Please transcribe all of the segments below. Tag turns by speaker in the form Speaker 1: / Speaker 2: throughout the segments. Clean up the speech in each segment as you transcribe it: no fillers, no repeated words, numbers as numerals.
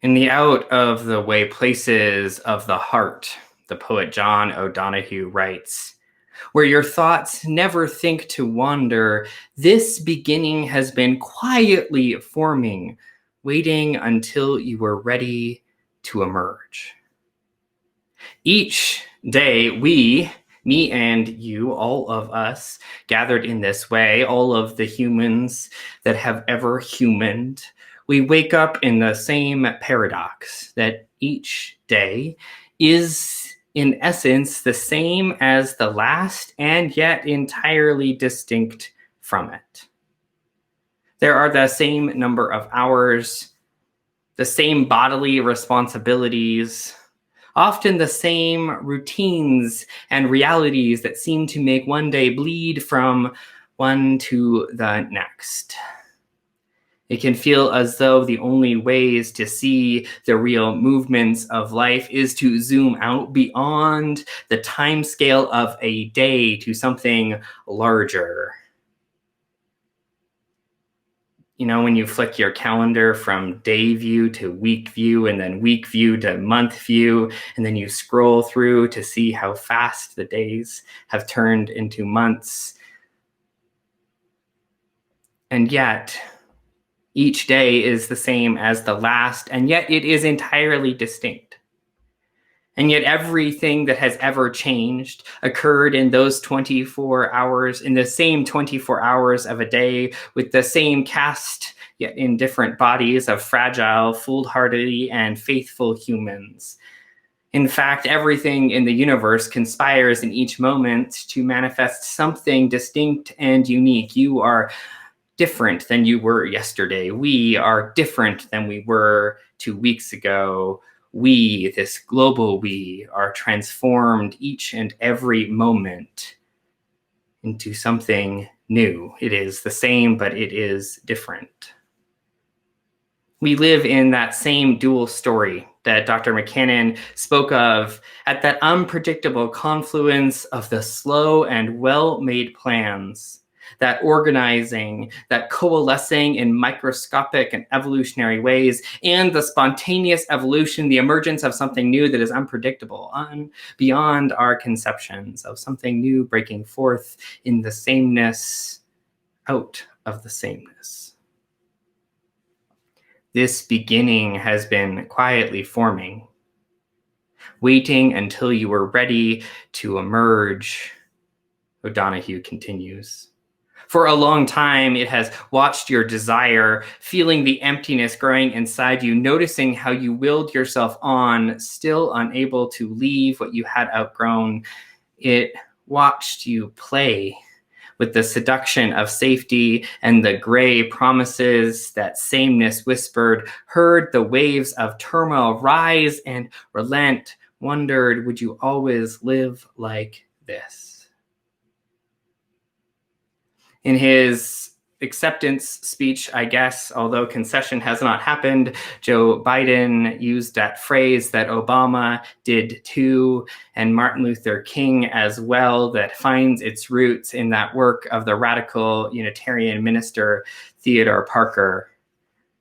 Speaker 1: In the out of the way places of the heart, the poet John O'Donohue writes, where your thoughts never think to wander, this beginning has been quietly forming, waiting until you were ready to emerge. Each day, me and you, all of us, gathered in this way, all of the humans that have ever humaned, we wake up in the same paradox that each day is, in essence, the same as the last and yet entirely distinct from it. There are the same number of hours, the same bodily responsibilities, often the same routines and realities that seem to make one day bleed from one to the next. It can feel as though the only ways to see the real movements of life is to zoom out beyond the time scale of a day to something larger. You know, when you flick your calendar from day view to week view and then week view to month view, and then you scroll through to see how fast the days have turned into months. And yet, each day is the same as the last, and yet it is entirely distinct. And yet everything that has ever changed occurred in those 24 hours, in the same 24 hours of a day, with the same cast, yet in different bodies of fragile, foolhardy, and faithful humans. In fact, everything in the universe conspires in each moment to manifest something distinct and unique. You are different than you were yesterday. We are different than we were 2 weeks ago. We, this global we, are transformed each and every moment into something new. It is the same, but it is different. We live in that same dual story that Dr. McCannon spoke of, at that unpredictable confluence of the slow and well-made plans, that organizing, that coalescing in microscopic and evolutionary ways, and the spontaneous evolution, the emergence of something new that is unpredictable, beyond our conceptions, of something new breaking forth in the sameness out of the sameness. This beginning has been quietly forming, waiting until you were ready to emerge, O'Donohue continues. For a long time, it has watched your desire, feeling the emptiness growing inside you, noticing how you willed yourself on, still unable to leave what you had outgrown. It watched you play with the seduction of safety and the gray promises that sameness whispered, heard the waves of turmoil rise and relent, wondered, would you always live like this? In his acceptance speech, I guess, although concession has not happened, Joe Biden used that phrase that Obama did too, and Martin Luther King as well, that finds its roots in that work of the radical Unitarian minister Theodore Parker,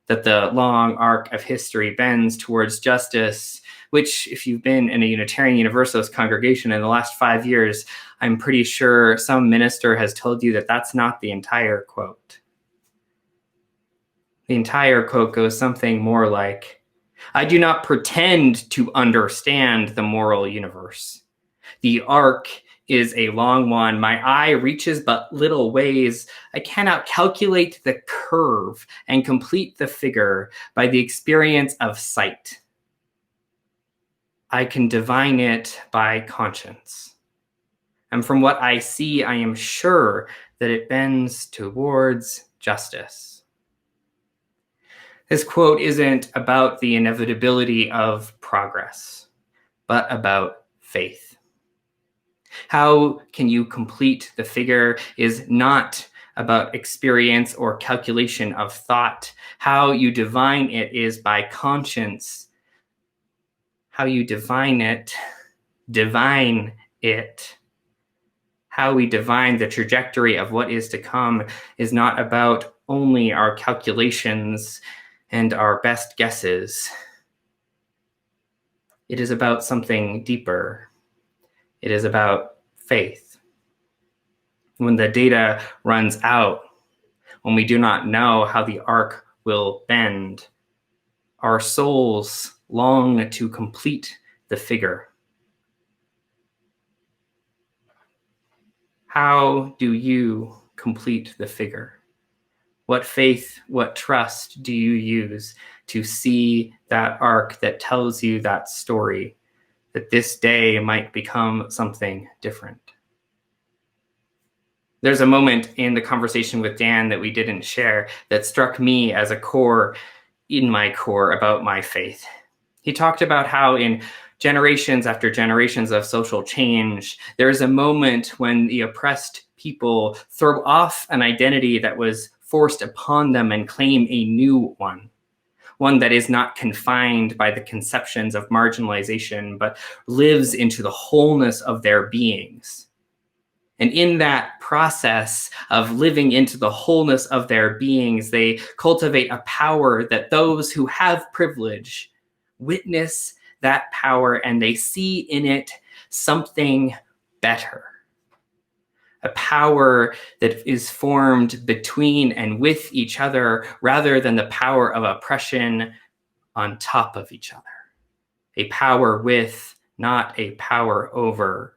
Speaker 1: that the long arc of history bends towards justice, which, if you've been in a Unitarian Universalist congregation in the last 5 years, I'm pretty sure some minister has told you that that's not the entire quote. The entire quote goes something more like, I do not pretend to understand the moral universe. The arc is a long one. My eye reaches but little ways. I cannot calculate the curve and complete the figure by the experience of sight. I can divine it by conscience. And from what I see, I am sure that it bends towards justice. This quote isn't about the inevitability of progress, but about faith. How can you complete the figure is not about experience or calculation of thought. How you divine it is by conscience. How you divine it. How we divine the trajectory of what is to come is not about only our calculations and our best guesses. It is about something deeper. It is about faith. When the data runs out, when we do not know how the arc will bend, our souls long to complete the figure. How do you complete the figure? What faith, what trust do you use to see that arc that tells you that story, that this day might become something different? There's a moment in the conversation with Dan that we didn't share that struck me as a core in my core about my faith. He talked about how in generations after generations of social change, there is a moment when the oppressed people throw off an identity that was forced upon them and claim a new one that is not confined by the conceptions of marginalization, but lives into the wholeness of their beings. And in that process of living into the wholeness of their beings, they cultivate a power that those who have privilege witness that power and they see in it something better. A power that is formed between and with each other rather than the power of oppression on top of each other. A power with, not a power over.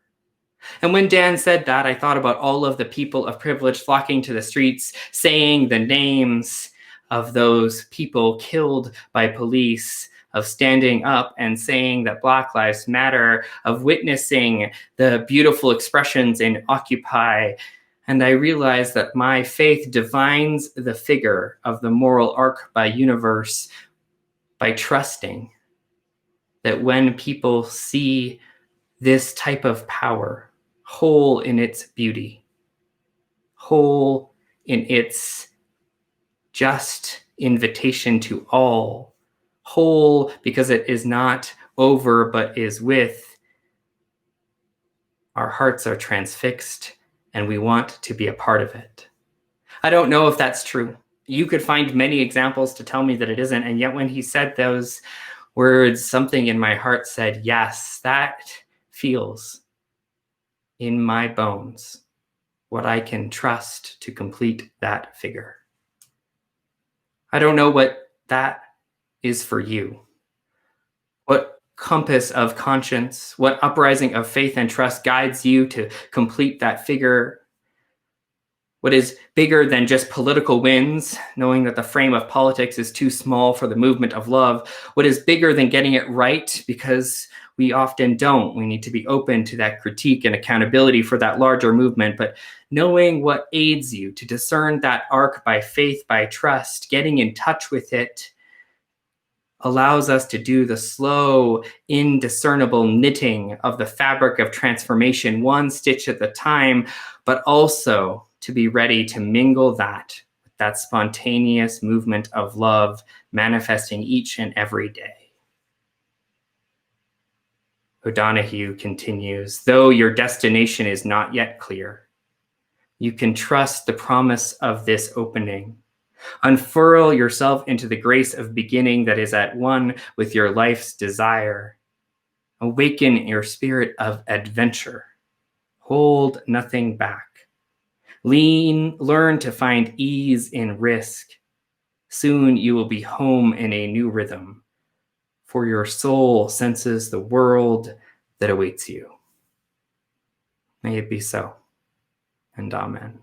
Speaker 1: And when Dan said that, I thought about all of the people of privilege flocking to the streets, saying the names of those people killed by police, of standing up and saying that Black Lives Matter, of witnessing the beautiful expressions in Occupy. And I realized that my faith defines the figure of the moral arc by universe by trusting that when people see this type of power, whole in its beauty, whole in its just invitation to all, whole because it is not over but is with, our hearts are transfixed and we want to be a part of it. I don't know if that's true. You could find many examples to tell me that it isn't, and yet when he said those words, something in my heart said, yes, that feels in my bones what I can trust to complete that figure. I don't know what that is for you. What compass of conscience, what uprising of faith and trust guides you to complete that figure? What is bigger than just political wins, knowing that the frame of politics is too small for the movement of love? What is bigger than getting it right? Because we often don't. We need to be open to that critique and accountability for that larger movement. But knowing what aids you to discern that arc by faith, by trust, getting in touch with it, allows us to do the slow, indiscernible knitting of the fabric of transformation, one stitch at a time, but also to be ready to mingle that spontaneous movement of love manifesting each and every day. O'Donohue continues, though your destination is not yet clear, you can trust the promise of this opening. Unfurl yourself into the grace of beginning that is at one with your life's desire. Awaken your spirit of adventure. Hold nothing back. Learn to find ease in risk. Soon you will be home in a new rhythm, for your soul senses the world that awaits you. May it be so, and amen.